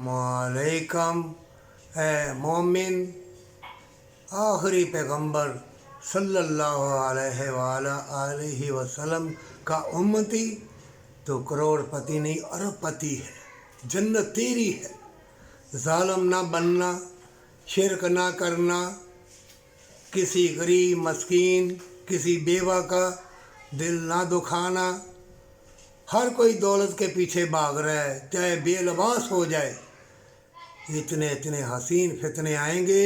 अस्सलामुअलैकुम। ए मोमिन, आखिरी पैगंबर सल्लल्लाहु अलैहि वसल्लम का उम्मती तो करोड़पति नहीं अरबपति है। जन्नत तेरी है। जालिम ना बनना, शिरक ना करना, किसी गरीब मस्कीन, किसी बेवा का दिल ना दुखाना। हर कोई दौलत के पीछे भाग रहा है, चाहे बेलबास हो जाए। इतने इतने हसीन फितने आएंगे,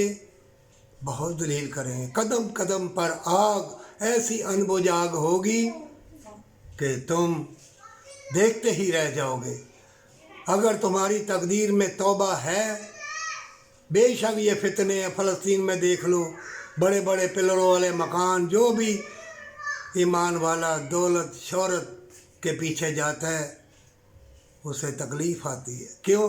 बहुत दलील करेंगे। कदम कदम पर आग, ऐसी अनबुझ आग होगी कि तुम देखते ही रह जाओगे। अगर तुम्हारी तकदीर में तौबा है, बेशक ये फितने फ़लस्तीन में देख लो, बड़े बड़े पिलरों वाले मकान, जो भी ईमान वाला दौलत शोहरत के पीछे जाता है उसे तकलीफ़ आती है। क्यों?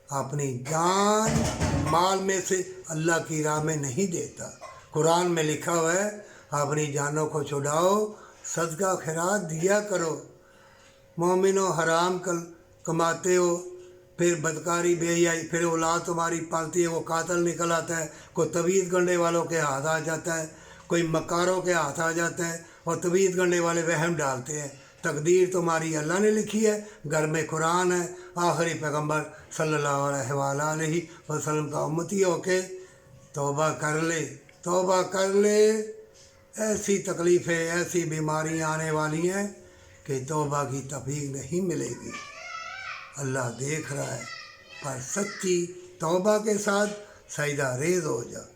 अपनी जान माल में से अल्लाह की राह में नहीं देता। कुरान में लिखा हुआ है, अपनी जानों को छुड़ाओ, सदका खैरात दिया करो। मोमिनो, हराम कमाते हो, फिर बदकारी बेहयाई, फिर औलाद तुम्हारी पालती है, वो कातल निकल आता है। कोई तवीज़ गंढे वालों के हाथ आ जाता है, कोई मकारों के हाथ आ जाता है, और तवीज़ गंढे वाले वहम डालते हैं। तकदीर तुम्हारी अल्लाह ने लिखी है। घर में कुरान है। आखिरी पैगंबर सल्लल्लाहु अलैहि वसल्लम का उम्मती होके तौबा कर ले, तौबा कर ले। ऐसी तकलीफ़ें, ऐसी बीमारियां आने वाली हैं कि तौबा की तौफीक नहीं मिलेगी। अल्लाह देख रहा है, पर सच्ची तौबा के साथ सजदा रेज़ हो जा।